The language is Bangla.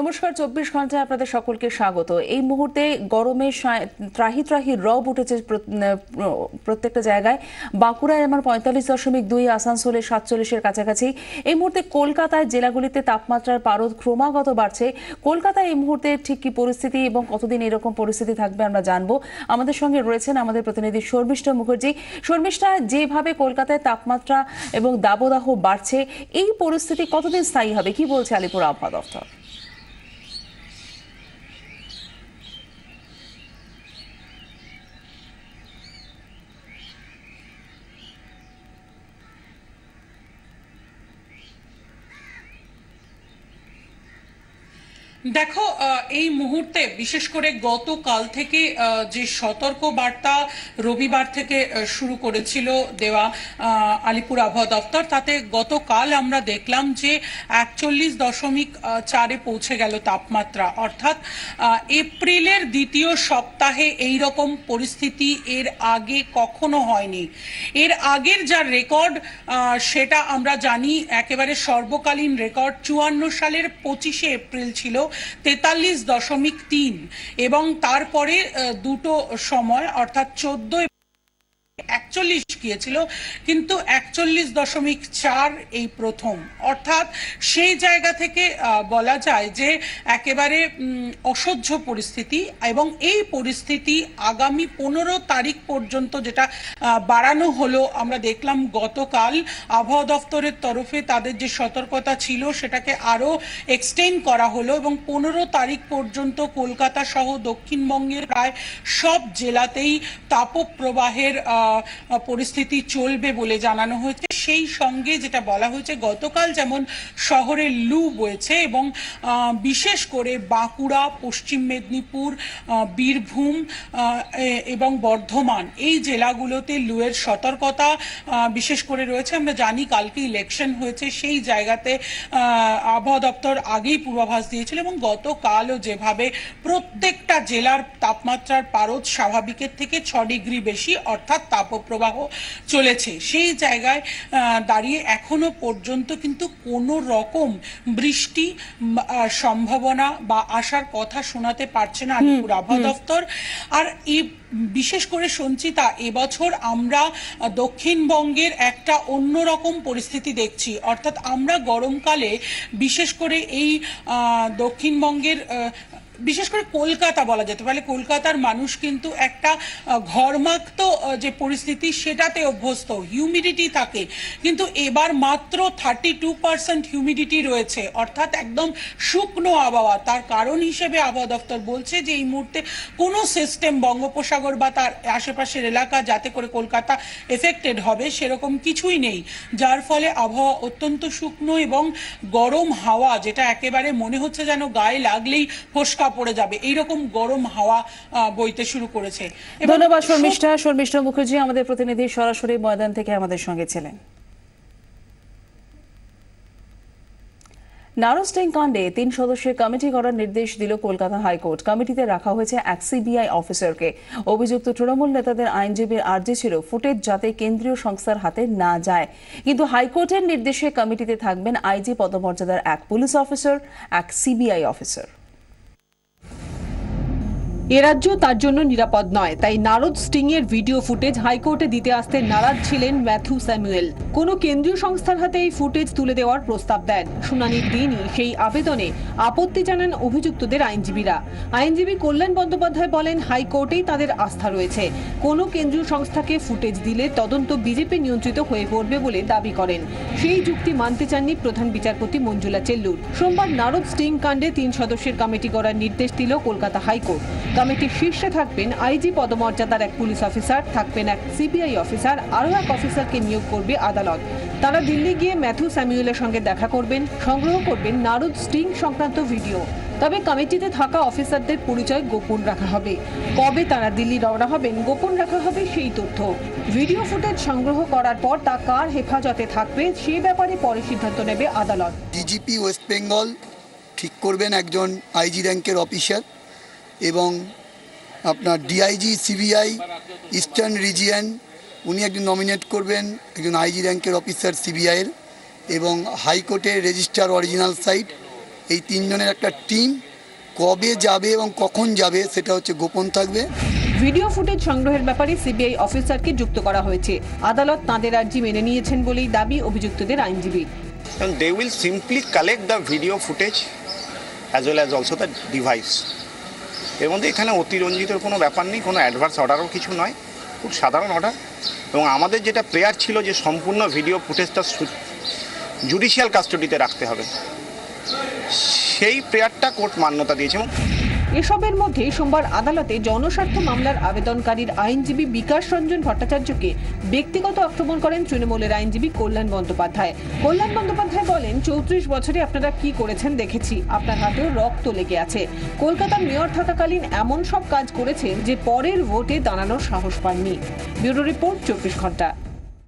নমস্কার, 24 ঘন্টায় আপনাদের সকলকে স্বাগত। এই মুহূর্তে গরমে ত্রাহি ত্রাহি রব উঠেছে প্রত্যেকটা জায়গায়। বাঁকুড়ায় আমার 45.2, আসানসোলে 47-এর কাছাকাছি। এই মুহূর্তে কলকাতায় জেলাগুলিতে তাপমাত্রার পারদ ক্রমাগত বাড়ছে। কলকাতায় এই মুহূর্তে ঠিক কি পরিস্থিতি এবং কতদিন এরকম পরিস্থিতি থাকবে আমরা জানবো। আমাদের সঙ্গে রয়েছেন আমাদের প্রতিনিধি শর্মিষ্ঠা মুখার্জি। শর্মিষ্ঠা, যেভাবে কলকাতায় তাপমাত্রা এবং দাবদাহ বাড়ছে, এই পরিস্থিতি কতদিন স্থায়ী হবে, কি বলছে আলিপুর আবহাওয়া দফতর? দেখো, এই মুহূর্তে বিশেষ করে গতকাল থেকে যে সতর্ক বার্তা রবিবার থেকে শুরু করেছিল দেওয়া আলিপুর আবহাওয়া দফতর, তাতে গতকাল আমরা দেখলাম যে 41.4-এ পৌঁছে গেল তাপমাত্রা। অর্থাৎ এপ্রিলের দ্বিতীয় সপ্তাহে এই রকম পরিস্থিতি এর আগে কখনো হয়নি। এর আগের যা রেকর্ড সেটা আমরা জানি, একেবারে সর্বকালীন রেকর্ড 54 সালের 25শে এপ্রিল ছিল 43.3, এবং তারপরে দুটো সময় অর্থাৎ 14 41 গিয়েছিল, কিন্তু 41.4 এই প্রথম। অর্থাৎ সেই জায়গা থেকে বলা যায় যে একেবারে অসহ্য পরিস্থিতি, এবং এই পরিস্থিতি আগামী 15 তারিখ পর্যন্ত যেটা বাড়ানো হলো। আমরা দেখলাম গতকাল আবহাওয়া দফতরের তরফে তাদের যে সতর্কতা ছিল সেটাকে আরও এক্সটেন্ড করা হলো, এবং 15 তারিখ পর্যন্ত কলকাতা সহ দক্ষিণবঙ্গের প্রায় সব জেলাতেই তাপপ্রবাহের পরিস্থিতি চলবে বলে জানানো হয়েছে। সেই সঙ্গে যেটা বলা হয়েছে, গতকাল যেমন শহরে লু বয়েছে, এবং বিশেষ করে বাঁকুড়া, পশ্চিম মেদিনীপুর, বীরভূম এবং বর্ধমান এই জেলাগুলোতে লুয়ের সতর্কতা বিশেষ করে রয়েছে। আমরা জানি কালকে ইলেকশন হয়েছে, সেই জায়গাতে আবহাওয়া দপ্তর আগেই পূর্বাভাস দিয়েছিল, এবং গতকালও যেভাবে প্রত্যেকটা জেলার তাপমাত্রার পারদ স্বাভাবিকের থেকে 6 ডিগ্রি বেশি অর্থাৎ তাপপ্রবাহ চলেছে, সেই জায়গায় দাঁড়িয়ে এখনো পর্যন্ত কিন্তু কোনো রকম বৃষ্টি সম্ভাবনা বা আসার কথা শোনাতে পারছে না আলিপুর আবহাওয়া দফতর। আর এই বিশেষ করে সঞ্চিতা, এবছর আমরা দক্ষিণবঙ্গের একটা অন্যরকম পরিস্থিতি দেখছি। অর্থাৎ আমরা গরমকালে বিশেষ করে এই দক্ষিণবঙ্গের বিশেষ করে কলকাতা বলা যেতে পারে, কলকাতার মানুষ কিন্তু একটা ঘরমাক্ত যে পরিস্থিতি সেটাতে অভ্যস্ত, হিউমিডিটি থাকে, কিন্তু এবার মাত্র 32% হিউমিডিটি রয়েছে, অর্থাৎ একদম শুকনো আবহাওয়া। তার কারণ হিসেবে আবহাওয়া দফতর বলছে যে এই মুহূর্তে কোনো সিস্টেম বঙ্গোপসাগর বা তার আশেপাশের এলাকা যাতে করে কলকাতা এফেক্টেড হবে সেরকম কিছুই নেই, যার ফলে আবহাওয়া অত্যন্ত শুকনো এবং গরম হাওয়া, যেটা একেবারে মনে হচ্ছে যেন গায়ে লাগলেই ফোসকা পড়ে যাবে, এইরকম গরম হাওয়া বইতে শুরু করেছে। ধন্যবাদ শর্মিষ্ঠা মুখার্জি, আমাদের প্রতিনিধি সরাসরি ময়দান থেকে আমাদের সঙ্গে ছিলেন। নারদ স্টিং কাণ্ডে 3 সদস্যের কমিটি করার নির্দেশ দিল কলকাতা হাইকোর্ট। কমিটিতে রাখা হয়েছে এক সিবিআই অফিসারকে। অভিযুক্ত তৃণমূল নেতাদের আইনজীবীর আর্জি ছিল ফুটেজ যাতে কেন্দ্রীয় সংস্থার হাতে না যায়, কিন্তু হাইকোর্টের নির্দেশে কমিটিতে থাকবেন আইজি পদমর্যাদার এক পুলিশ অফিসার, এক সিবিআই অফিসার। এ রাজ্য তার জন্য নিরাপদ নয়, তাই নারদ স্টিং এর ভিডিও ফুটেজ হাইকোর্টে দিতে আসতে নারাজ ছিলেন ম্যাথু স্যামুয়েল। কোনো কেন্দ্রীয় সংস্থার হাতে এই ফুটেজ তুলে দেওয়ার প্রস্তাব দেন। শুনানির দিনই সেই আবেদনে আপত্তি জানান অভিযুক্তদের আইনজীবীরা। আইনজীবী কল্যাণ বন্দ্যোপাধ্যায় বলেন, হাইকোর্টেই তাদের আস্থা রয়েছে। কোনো কেন্দ্রীয় সংস্থাকে ফুটেজ দিলে তদন্ত বিজেপি নিয়ন্ত্রিত হয়ে পড়বে বলে দাবি করেন। সেই যুক্তি মানতে চাননি প্রধান বিচারপতি মঞ্জুলা চেল্লুর। সোমবার নারদ স্টিং কাণ্ডে 3 সদস্যের কমিটি করার নির্দেশ দিল কলকাতা হাইকোর্ট। কমিটির শীর্ষে থাকবেন আইজি পদমর্যাদার এক পুলিশ অফিসার, থাকবেন এক সিবিআই অফিসার, আরও এক অফিসারকে নিয়োগ করবে আদালত। তারা দিল্লি গিয়ে ম্যাথু স্যামুয়েলের সঙ্গে দেখা করবেন, সংগ্রহ করবেন নারদ স্টিং সংক্রান্ত ভিডিও। তবে কমিটিতে থাকা অফিসারদের পরিচয় গোপন রাখা হবে। কবে তারা দিল্লি রওনা হবেন গোপন রাখা হবে সেই তথ্য। ভিডিও ফুটেজ সংগ্রহ করার পর তা কার হেফাজতে থাকবে সে ব্যাপারে পরে সিদ্ধান্ত নেবে আদালত। ডিজিপি ওয়েস্ট বেঙ্গল ঠিক করবেন একজন আইজি র্যাঙ্কের অফিসার, এবং আপনার ডিআইজি সিবিআই ইস্টার্ন রিজিয়ন উনি একজন নমিনেট করবেন একজন আইজি র্যাঙ্কের অফিসার সিবিআইয়ের, এবং হাইকোর্টের রেজিস্ট্রার অরিজিনাল সাইট এই তিনজনের একটা টিম কবে যাবে এবং কখন যাবে সেটা হচ্ছে গোপন থাকবে। ভিডিও ফুটেজ সংগ্রহের ব্যাপারে সিবিআই অফিসারকে যুক্ত করা হয়েছে। আদালত তাঁদের আর্জি মেনে নিয়েছেন বলেই দাবি অভিযুক্তদের আইনজীবী। And they will simply collect the video footage as well as also the device. এর মধ্যে এখানে অতিরঞ্জিতের কোনো ব্যাপার নেই, কোনো অ্যাডভার্স অর্ডারও কিছু নয়, খুব সাধারণ অর্ডার। এবং আমাদের যেটা প্রেয়ার ছিল যে সম্পূর্ণ ভিডিও ফুটেজটা জুডিশিয়াল কাস্টডিতে রাখতে হবে, সেই প্রেয়ারটা কোর্ট মান্যতা দিয়েছে। এসবের মধ্যে সোমবার আদালতে জনস্বার্থ মামলার আবেদনকারীর আইনজীবী বিকাশ রঞ্জন ভট্টাচার্যকে ব্যক্তিগত আক্রমণ করেন তৃণমূলের আইনজীবী কল্যাণ বন্দ্যোপাধ্যায়। কল্যাণ বন্দ্যোপাধ্যায় বলেন, 34 বছরে আপনারা কি করেছেন দেখেছি, আপনার হাতেও রক্ত লেগে আছে। কলকাতার মেয়র থাকাকালীন এমন সব কাজ করেছেন যে পরের ভোটে দাঁড়ানোর সাহস পাননি। ব্যুরো রিপোর্ট, 24 ঘন্টা।